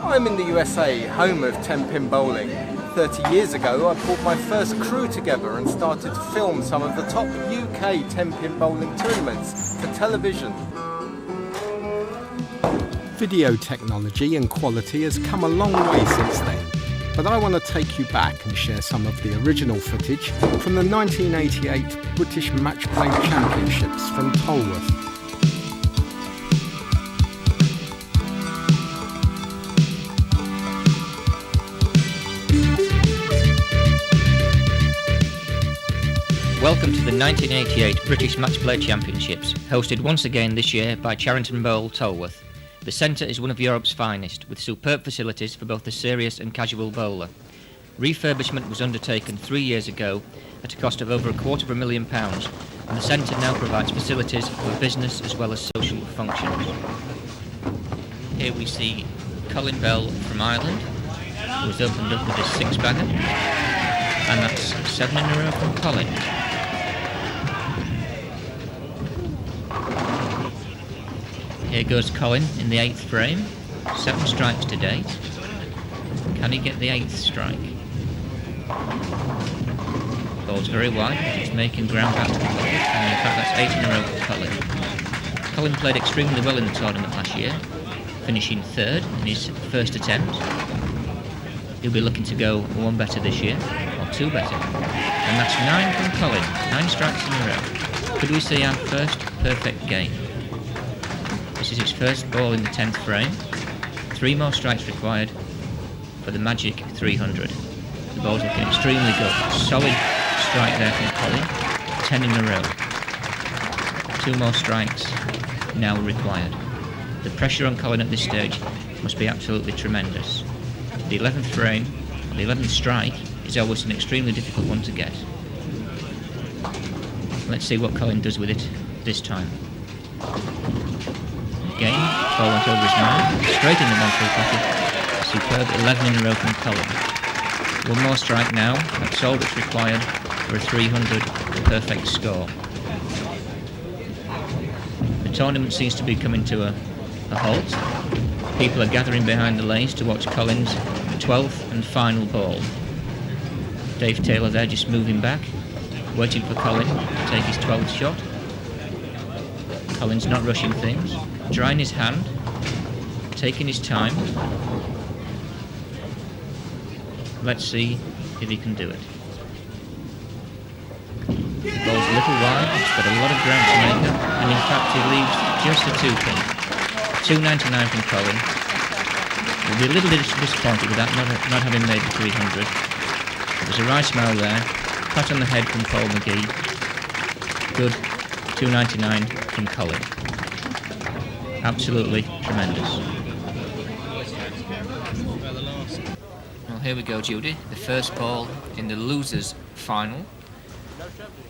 I'm in the USA, home of Tenpin bowling. 30 years ago, I brought my first crew together and started to film some of the top UK Tenpin bowling tournaments for television. Video technology and quality has come a long way since then, but I want to take you back and share some of the original footage from the 1988 British Matchplay Championships from Tolworth. Welcome to the 1988 British Matchplay Championships, hosted once again this year by Charrington Bowl, Tolworth. The centre is one of Europe's finest, with superb facilities for both the serious and casual bowler. Refurbishment was undertaken 3 years ago at a cost of over £250,000, and the centre now provides facilities for business as well as social functions. Here we see Colin Bell from Ireland, who has opened up with his six-bagger, and that's 7 in a row from Colin. Here goes Colin in the 8th frame, 7 strikes to date. Can he get the 8th strike? Ball's very wide, it's making ground back to the pocket, and in fact that's 8 in a row for Colin. Colin played extremely well in the tournament last year, finishing 3rd in his first attempt. He'll be looking to go 1 better this year, or 2 better. And that's 9 from Colin, 9 strikes in a row. Could we see our first perfect game? This is his first ball in the 10th frame. 3 more strikes required for the magic 300. The ball's looking extremely good. Solid strike there from Colin. 10 in a row. 2 more strikes now required. The pressure on Colin at this stage must be absolutely tremendous. The 11th frame, or the 11th strike, is always an extremely difficult one to get. Let's see what Colin does with it this time. Again, ball went over his man, straight in the 1-3 pocket. Superb 11 in a row from Colin. 1 more strike now, that's all that's required for a 300 perfect score. The tournament seems to be coming to a halt. People are gathering behind the lanes to watch Colin's 12th and final ball. Dave Taylor there just moving back, waiting for Colin to take his 12th shot. Colin's not rushing things, drying his hand, taking his time. Let's see if he can do it. The ball's a little wide, it's got a lot of ground to make up, and in fact he leaves just a 2-pin. 299 from Colin. We'll be a little bit disappointed with that, not having made the 300. There's a right smile there, pat on the head from Paul McGee. Good 299 from Colin. Absolutely tremendous. Well, here we go, Judy. The first ball in the losers' final.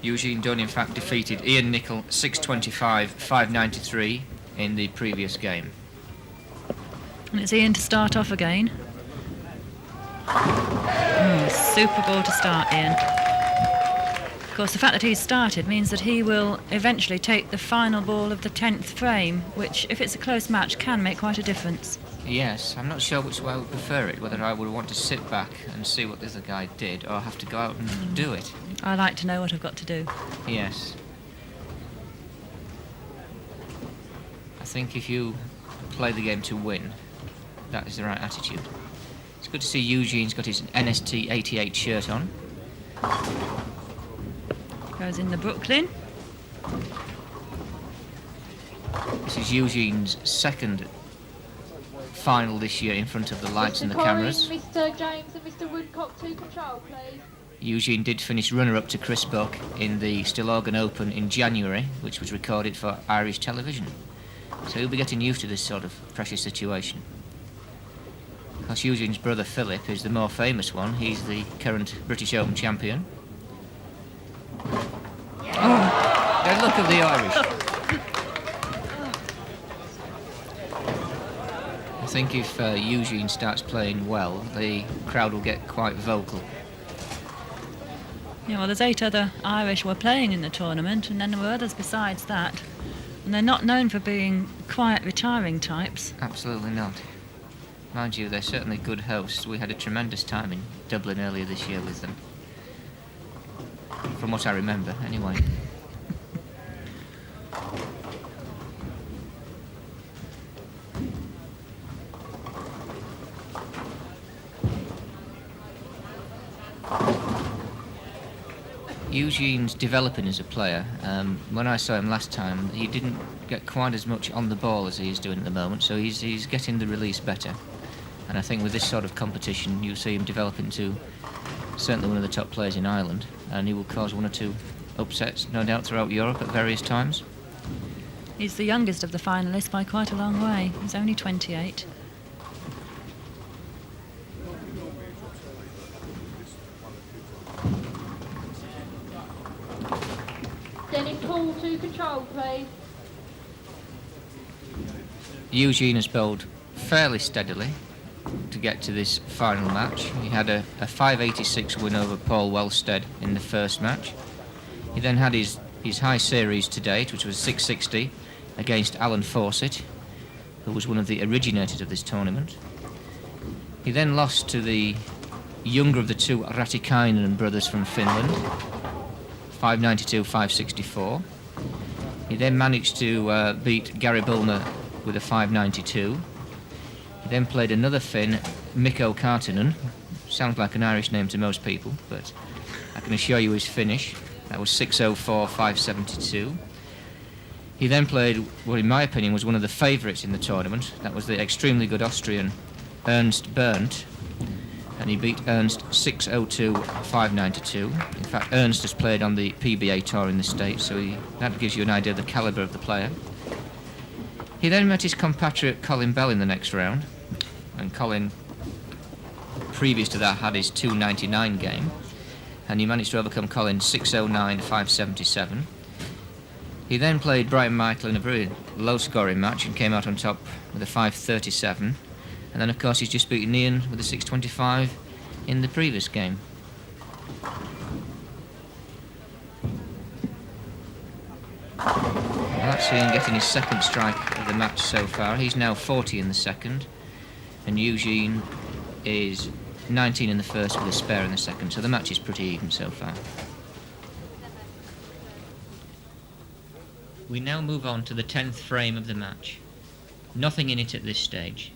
Eugene Dunn, in fact, defeated Ian Nicol 625-593 in the previous game. And it's Ian to start off again. Super ball to start, Ian. Of course, the fact that he's started means that he will eventually take the final ball of the 10th frame, which, if it's a close match, can make quite a difference. Yes, I'm not sure which way I would prefer it, whether I would want to sit back and see what the other guy did, or have to go out and do it. I like to know what I've got to do. Yes. I think if you play the game to win, that is the right attitude. It's good to see Eugene's got his NST 88 shirt on. Goes in the Brooklyn. This is Eugene's second final this year in front of the lights and the cameras. Mr. James and Mr. Woodcock to control, please. Eugene did finish runner-up to Chris Buck in the Stillorgan Open in January, which was recorded for Irish television. So he'll be getting used to this sort of pressure situation. Of course, Eugene's brother Philip is the more famous one. He's the current British Open champion. Oh, the look of the Irish. I think if Eugene starts playing well, the crowd will get quite vocal. Yeah, well, there's 8 other Irish who are playing in the tournament, and then there were others besides that. And they're not known for being quiet, retiring types. Absolutely not. Mind you, they're certainly good hosts. We had a tremendous time in Dublin earlier this year with them. From what I remember, anyway. Eugene's developing as a player. When I saw him last time, he didn't get quite as much on the ball as he is doing at the moment, so he's getting the release better. And I think with this sort of competition, you'll see him develop into certainly one of the top players in Ireland, and he will cause one or two upsets, no doubt, throughout Europe at various times. He's the youngest of the finalists by quite a long way. He's only 28. Dennis Hall to control, please. Eugene has bowled fairly steadily to get to this final match. He had a 586 win over Paul Wellstead in the first match. He then had his high series to date, which was 660 against Alan Fawcett, who was one of the originators of this tournament. He then lost to the younger of the two Ratikainen brothers from Finland, 592, 564. He then managed to beat Gary Bulner with a 592. He then played another Finn, Mikko Kartinen. Sounds like an Irish name to most people, but I can assure you his finish. That was 604, 572. He then played what, in my opinion, was one of the favourites in the tournament. That was the extremely good Austrian Ernst Berndt, and he beat Ernst 602, 592. In fact, Ernst has played on the PBA tour in the States, so that gives you an idea of the calibre of the player. He then met his compatriot Colin Bell in the next round, and Colin, previous to that, had his 299 game, and he managed to overcome Colin 609, 577. He then played Brian Michael in a very low-scoring match and came out on top with a 537. And then, of course, he's just beaten Ian with a 625 in the previous game. Well, that's Ian getting his second strike of the match so far. He's now 40 in the second, and Eugene is 19 in the first with a spare in the second, so the match is pretty even so far. We now move on to the 10th frame of the match. Nothing in it at this stage.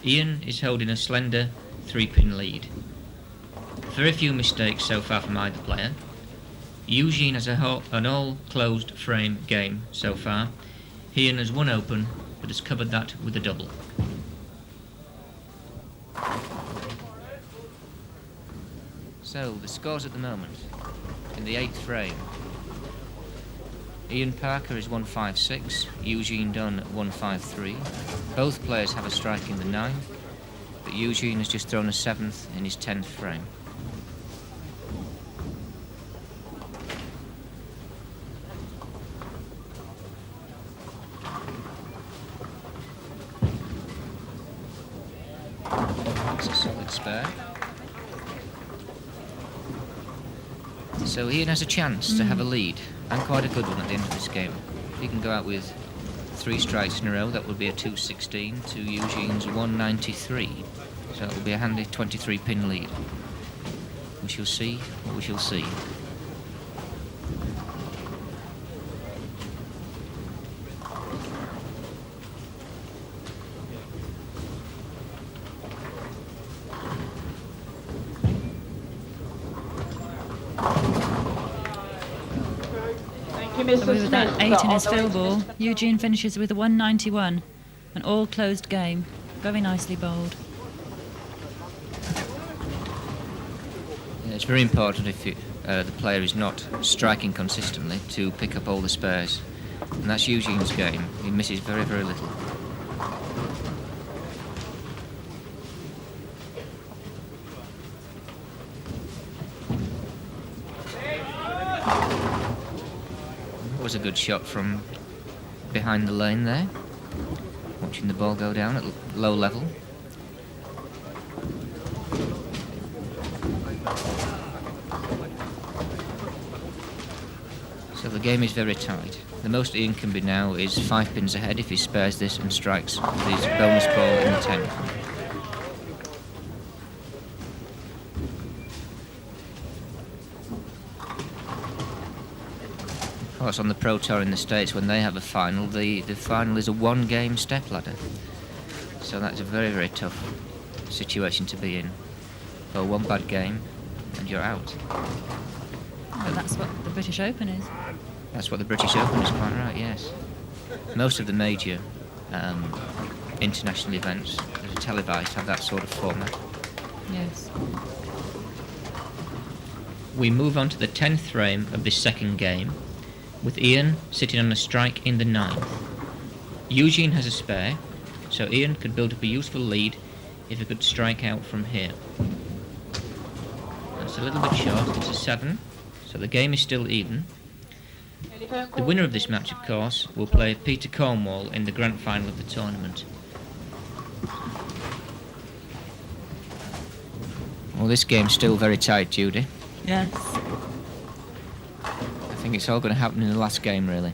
Ian is holding a slender 3-pin lead. Very few mistakes so far from either player. Eugene has an all-closed frame game so far. Ian has one open, but has covered that with a double. So, the scores at the moment. In the 8th frame, Ian Parker is 156, Eugene Dunn 153. Both players have a strike in the 9th, but Eugene has just thrown a 7th in his 10th frame. That's a solid spare. So Ian has a chance to have a lead, and quite a good one at the end of this game. If he can go out with 3 strikes in a row, that would be a 216 to Eugene's 193. So it will be a handy 23-pin lead. We shall see what we shall see. So with that 8 in his fill ball, Eugene finishes with a 191, an all-closed game. Very nicely bowled. Yeah, it's very important if the player is not striking consistently to pick up all the spares. And that's Eugene's game. He misses very, very little. Was a good shot from behind the lane there, watching the ball go down at low level. So the game is very tight. The most Ian can be now is 5 pins ahead if he spares this and strikes with his bonus ball in the 10th. course, on the Pro Tour in the States, when they have a final, the final is a one-game stepladder. So that's a very, very tough situation to be in. Or one bad game, and you're out. But that's what the British Open is. That's what the British Open is, quite right, yes. Most of the major international events that are televised have that sort of format. Yes. We move on to the 10th frame of this second game, with Ian sitting on a strike in the 9th. Eugene has a spare, so Ian could build up a useful lead if he could strike out from here. That's a little bit short, it's a 7, so the game is still even. The winner of this match, of course, will play Peter Cornwall in the grand final of the tournament. Well, this game's still very tight, Judy. Yes. I think it's all going to happen in the last game, really.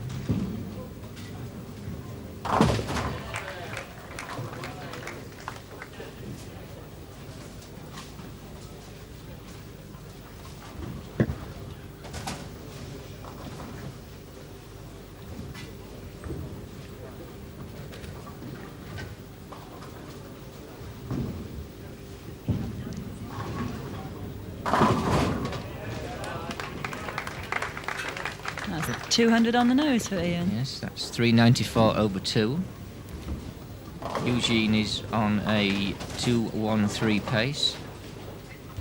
That's 200 on the nose for Ian. Yes, that's 394 over 2. Eugene is on a 2-1-3 pace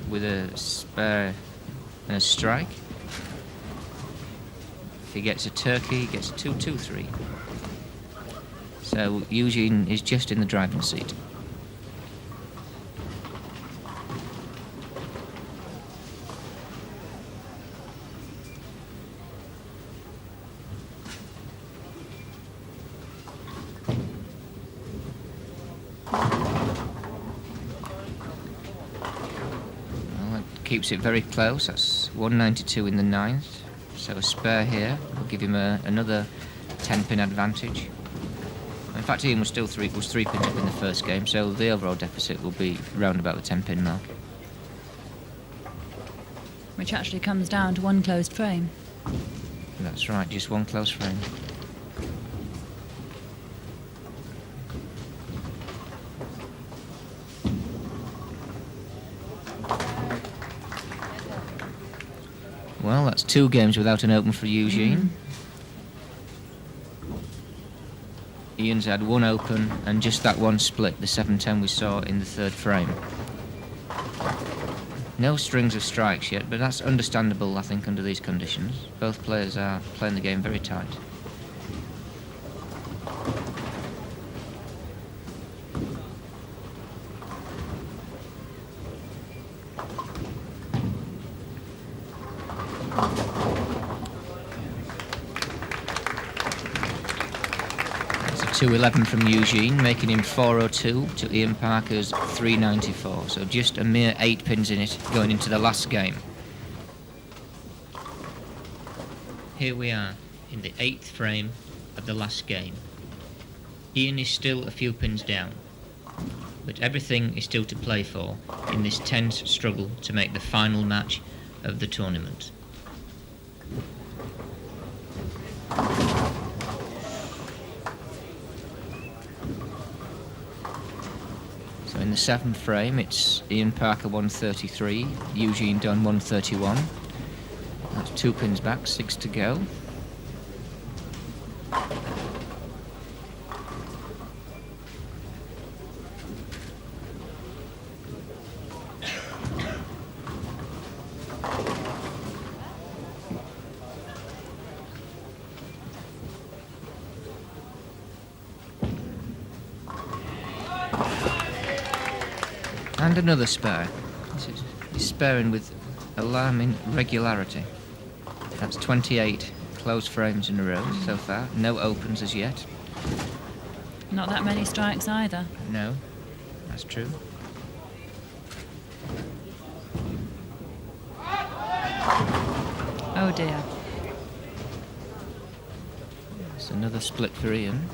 with a spare and a strike. If he gets a turkey, he gets a 2-2-3. So Eugene is just in the driving seat. Keeps it very close. That's 192 in the 9th. So a spare here will give him another 10-pin advantage. In fact, Ian was still three pins up in the first game, so the overall deficit will be round about the 10-pin mark. Which actually comes down to one closed frame. That's right, just one close frame. Well, that's 2 games without an open for Eugene. Ian's had 1 open and just that 1 split, the 7-10 we saw in the 3rd frame. No strings of strikes yet, but that's understandable, I think, under these conditions. Both players are playing the game very tight. That's a 211 from Eugene, making him 402 to Ian Parker's 394. So just a mere 8 pins in it going into the last game. Here we are in the 8th frame of the last game. Ian is still a few pins down, but everything is still to play for in this tense struggle to make the final match of the tournament. So in the 7th frame, it's Ian Parker 133, Eugene Dunn 131. That's 2 pins back, 6 to go. And another spare. He's sparing with alarming regularity. That's 28 closed frames in a row so far. No opens as yet. Not that many strikes either. No, that's true. Oh dear. It's another split for Ian.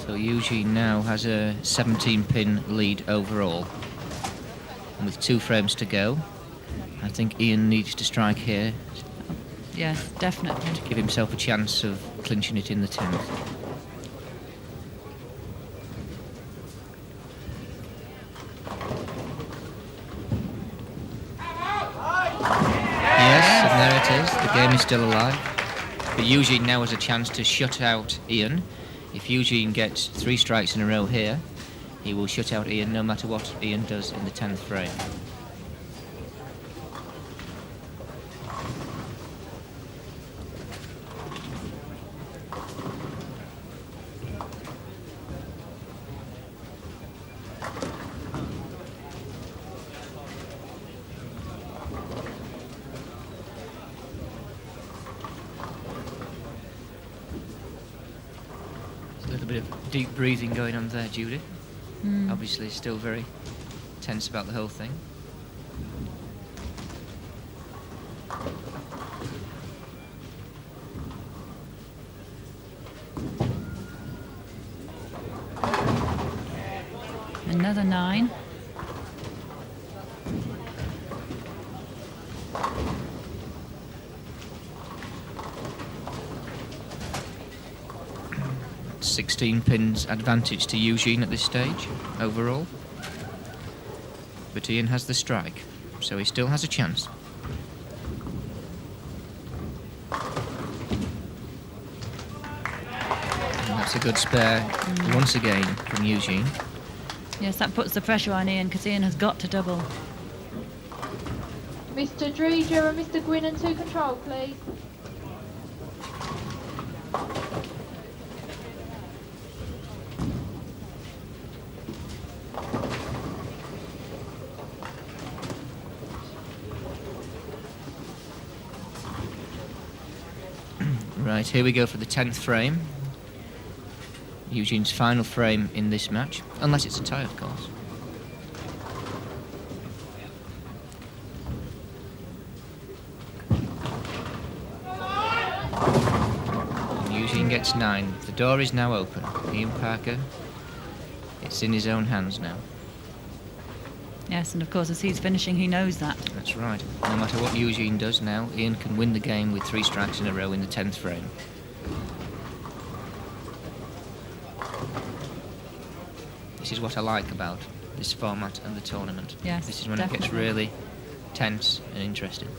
So Eugene now has a 17-pin lead overall. And with 2 frames to go, I think Ian needs to strike here Yes, definitely. to give himself a chance of clinching it in the 10th. Yes, and there it is. The game is still alive. But Eugene now has a chance to shut out Ian. If Eugene gets 3 strikes in a row here, he will shut out Ian no matter what Ian does in the 10th frame. A little bit of deep breathing going on there, Judy. Obviously still very tense about the whole thing. Another 9. That's 16 pins advantage to Eugene at this stage, overall. But Ian has the strike, so he still has a chance. And that's a good spare once again from Eugene. Yes, that puts the pressure on Ian because Ian has got to double. Mr. Dreger and Mr. Gwynn to control, please. Right, here we go for the 10th frame. Eugene's final frame in this match, unless it's a tie, of course. And Eugene gets 9. The door is now open. Ian Parker, it's in his own hands now. Yes, and of course as he's finishing he knows that. That's right. No matter what Eugene does now, Ian can win the game with 3 strikes in a row in the 10th frame. This is what I like about this format and the tournament. Yes, this is when definitely. it gets really tense and interesting.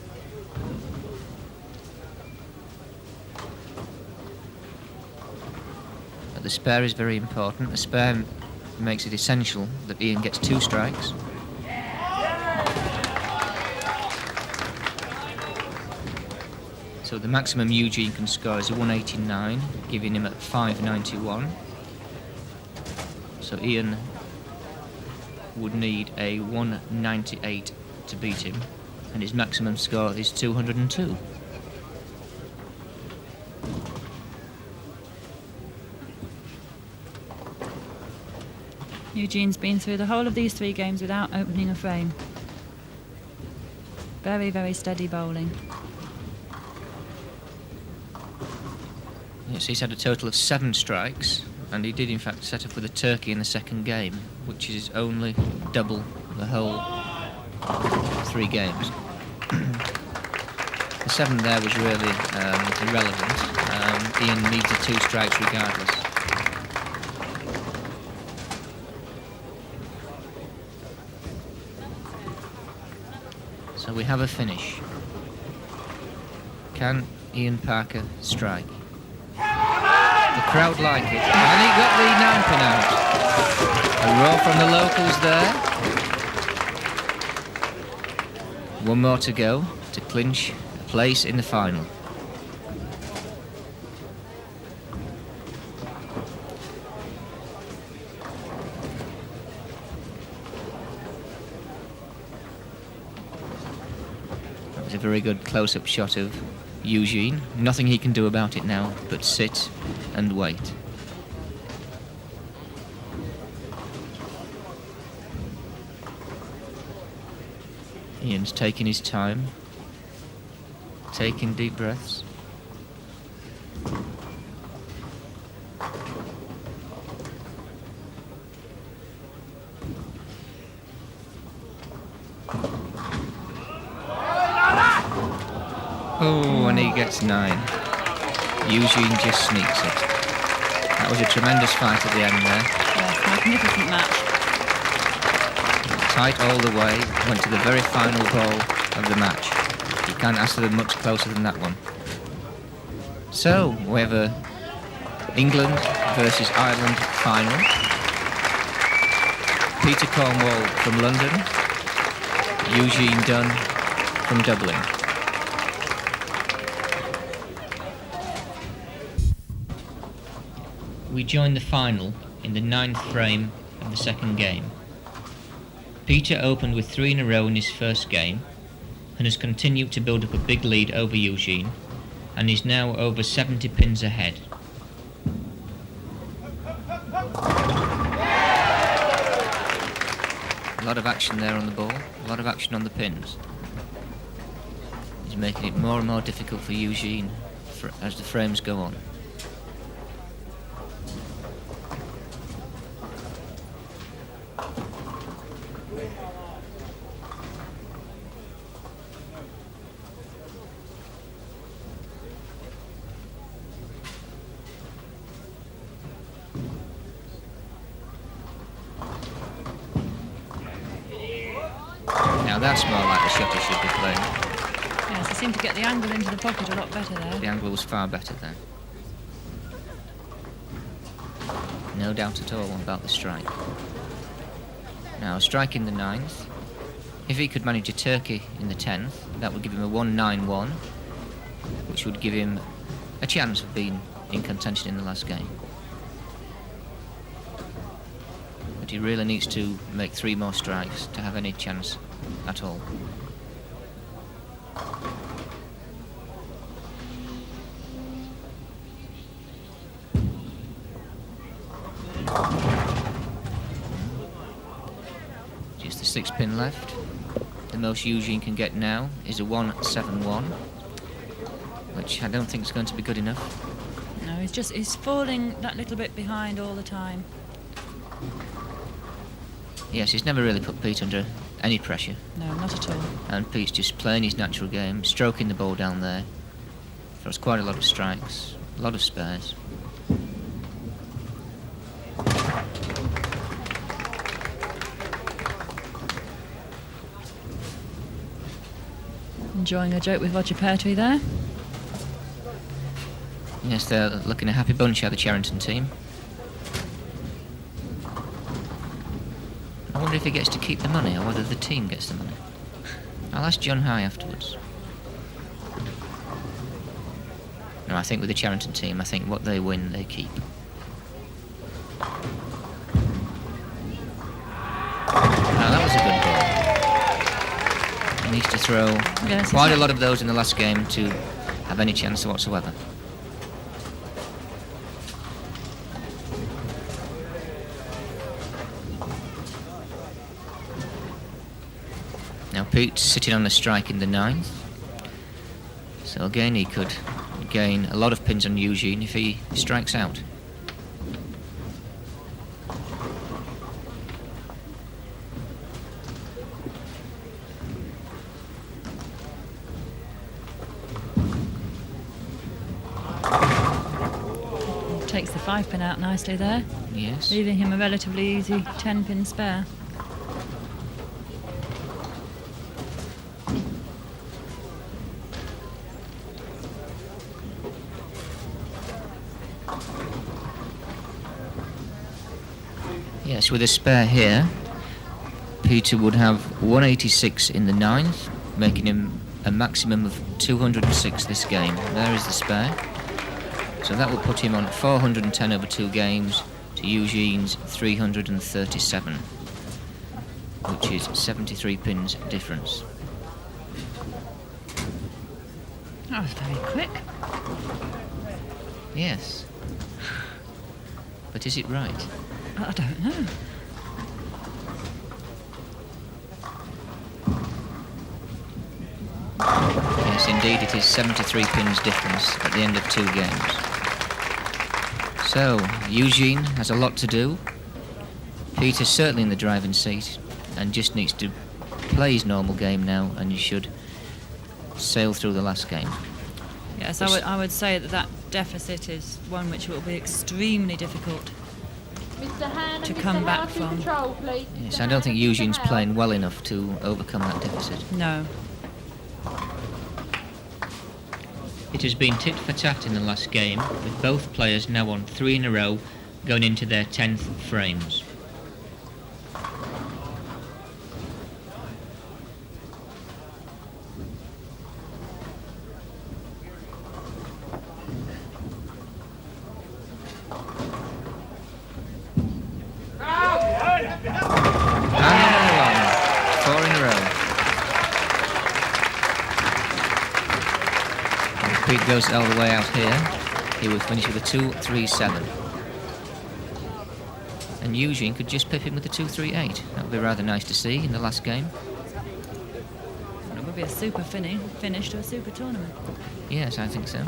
But the spare is very important. The spare makes it essential that Ian gets 2 strikes. So the maximum Eugene can score is a 189, giving him at 591. So Ian would need a 198 to beat him, and his maximum score is 202. Eugene's been through the whole of these 3 games without opening a frame. Very, very steady bowling. Yes, he's had a total of 7 strikes, and he did in fact set up with a turkey in the second game, which is only double the whole 3 games. The 7 there was really irrelevant. Ian needs the 2 strikes regardless. So we have a finish. Can Ian Parker strike? The crowd like it, and he got the 9-pin out. A roar from the locals there. 1 more to go to clinch a place in the final. That was a very good close-up shot of Eugene. Nothing he can do about it now but sit and wait. Ian's taking his time, taking deep breaths. Oh, and he gets 9. Eugene just sneaks it. That was a tremendous fight at the end there. Yes, magnificent match. Tight all the way, went to the very final ball of the match. You can't ask for them much closer than that one. So, we have a England versus Ireland final. Peter Cornwall from London, Eugene Dunn from Dublin. We join the final in the 9th frame of the second game. Peter opened with 3 in a row in his first game and has continued to build up a big lead over Eugene and is now over 70 pins ahead. A lot of action there on the ball, a lot of action on the pins. He's making it more and more difficult for Eugene as the frames go on. Now that's more like the shot he should be playing. Yes, he seemed to get the angle into the pocket a lot better there. The angle was far better there. No doubt at all about the strike. Now, strike in the 9th. If he could manage a turkey in the 10th, that would give him a 1-9-1, which would give him a chance of being in contention in the last game. But he really needs to make 3 more strikes to have any chance at all. Just the 6 pin left. The most Eugene can get now is a 1-7-1, which I don't think is going to be good enough. No, he's falling that little bit behind all the time. Yes, he's never really put Pete under any pressure. No, not at all. And Pete's just playing his natural game, stroking the ball down there. Throws quite a lot of strikes, a lot of spares. Enjoying a joke with Roger Pertwee there. Yes, they're looking a happy bunch out of the Charrington team. I wonder if he gets to keep the money or whether the team gets the money. I'll ask John High afterwards. No, I think with the Charrington team, I think what they win, they keep. Now that was a good ball. He needs to throw quite a lot of those in the last game to have any chance whatsoever. Now Pete's sitting on a strike in the 9th. So again he could gain a lot of pins on Eugene if he strikes out. Takes the 5 pin out nicely there. Yes. Leaving him a relatively easy 10 pin spare. Yes, with a spare here, Peter would have 186 in the 9th, making him a maximum of 206 this game. There is the spare. So that will put him on 410 over 2 games to Eugene's 337, which is 73 pins difference. That was very quick. Yes. But is it right? I don't know. Yes, indeed, it is 73 pins difference at the end of 2 games. So, Eugene has a lot to do. Peter's certainly in the driving seat and just needs to play his normal game now, and he should sail through the last game. Yes, I would say that deficit is one which will be extremely difficult Mr. Han to and come Mr. back House in from. control, please. Yes, Mr. I don't Han think and Mr. Eugene's House. playing well enough to overcome that deficit. No. It has been tit for tat in the last game, with both players now on 3 in a row, going into their 10th frames. Pete goes all the way out here. He will finish with a 2-3-7. And Eugene could just pip him with a 2-3-8. That would be rather nice to see in the last game. It would be a super finish to a super tournament. Yes, I think so.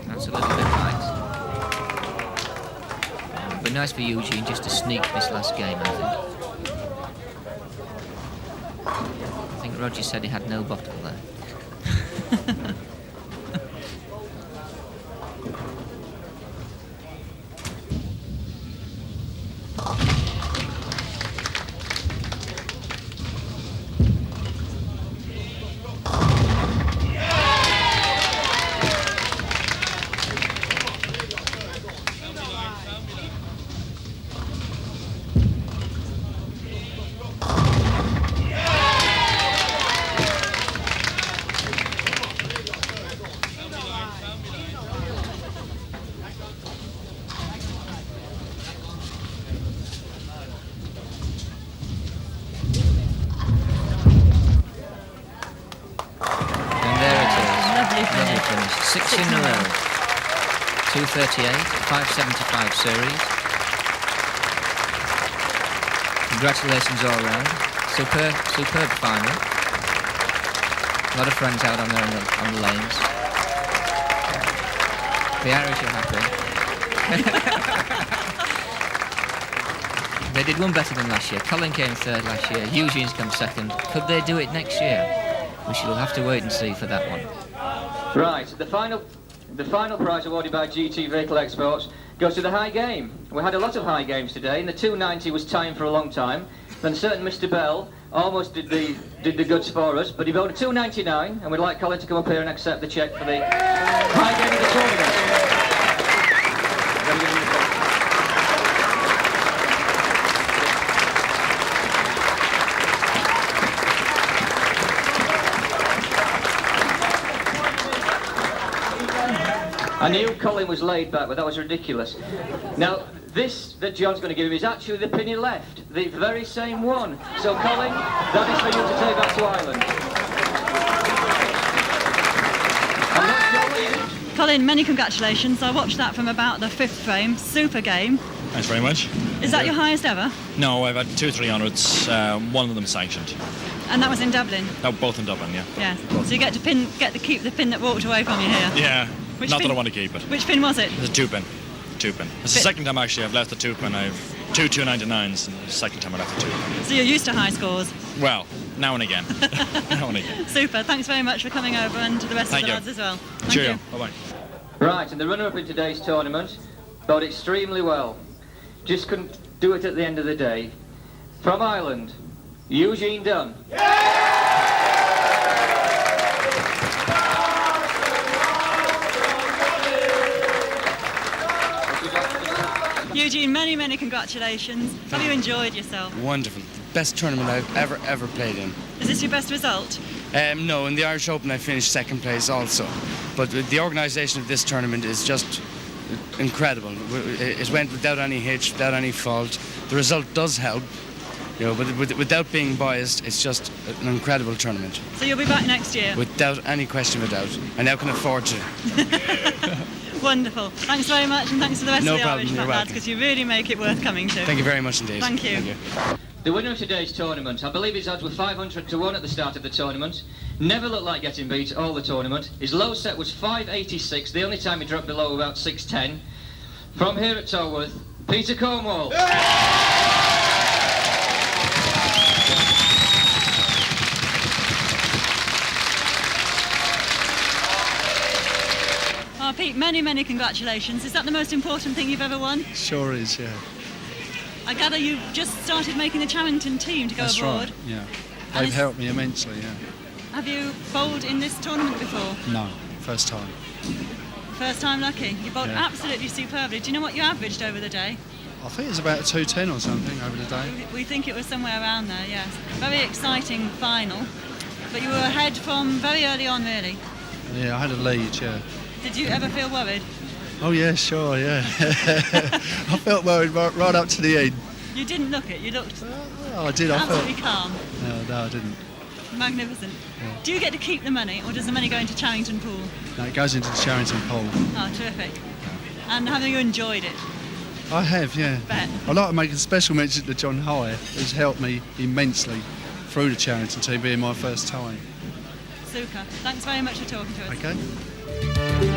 That's a little bit light. It would be nice for Eugene just to sneak this last game, I think. I think Roger said he had no bottle there. Finish. 6 in a row. 238, 575 series. Congratulations all round. Superb final. A lot of friends out on there on the lanes. The Irish are happy. They did one better than last year. Colin came third last year. Eugene's come second. Could they do it next year? We shall have to wait and see for that one. Right, the final prize awarded by GT Vehicle Exports goes to the high game. We had a lot of high games today, and the 290 was timed for a long time. Then certain Mr. Bell almost did the goods for us, but he voted 299, and we'd like Colin to come up here and accept the cheque for the high game of the tournament. I knew Colin was laid back, but that was ridiculous. Now, this that John's going to give him is actually the pin he left, the very same one. So, Colin, that is for you to take back to Ireland. Colin, many congratulations. I watched that from about the 5th frame. Super game. Thanks very much. Is that your highest ever? No, I've had 2 300s, one of them sanctioned. And that was in Dublin? No, both in Dublin, yeah. Yeah. So you get to keep the pin that walked away from you here? Yeah. Which Not pin? that I want to keep it. Which pin was it? It's a 2-pin. 2-pin. It's the second time actually I've left the 2-pin. I've 2 299s, and the second time I left the 2-pin. So you're used to high scores? Well, now and again. Now and again. Super. Thanks very much for coming over, and to the rest of the lads as well. Cheerio. Bye-bye. Right, and the runner-up in today's tournament bowled extremely well. Just couldn't do it at the end of the day. From Ireland, Eugene Dunn. Eugene, many congratulations. Have you enjoyed yourself? Wonderful. Best tournament I've ever played in. Is this your best result? No, in the Irish Open I finished 2nd place also. But the organisation of this tournament is just incredible. It went without any hitch, without any fault. The result does help, but without being biased, it's just an incredible tournament. So you'll be back next year? Without any question of a doubt. I now can afford to. Wonderful. Thanks very much, and thanks to the rest of the Irish you're lads, welcome. because you really make it worth coming to. Thank you very much indeed. Thank you. The winner of today's tournament, I believe his odds were 500 to 1 at the start of the tournament. Never looked like getting beat all the tournament. His low set was 586, the only time he dropped below about 610. From here at Tolworth, Peter Cornwall. Oh, Pete, many, many congratulations. Is that the most important thing you've ever won? Sure is, yeah. I gather you've just started making the Charrington team to go That's aboard. right, yeah. And They've helped me immensely, yeah. Have you bowled in this tournament before? No, first time. First time lucky. You bowled Yeah. absolutely superbly. Do you know what you averaged over the day? I think it's about 210 or something over the day. We think it was somewhere around there, yes. Very exciting final. But you were ahead from very early on, really. Yeah, I had a lead, yeah. Did you ever feel worried? Oh yeah, sure, yeah. I felt worried right up to the end. You didn't look it. You looked Oh, I did, I felt... absolutely calm. No, I didn't. Magnificent. Yeah. Do you get to keep the money, or does the money go into Charrington Pool? No, it goes into the Charrington Bowl. Oh, terrific. And have you enjoyed it? I have, yeah. Bet. I'd like to make a special mention to John High, who's helped me immensely through the Charrington team, being my first time. Super. Thanks very much for talking to us. Okay?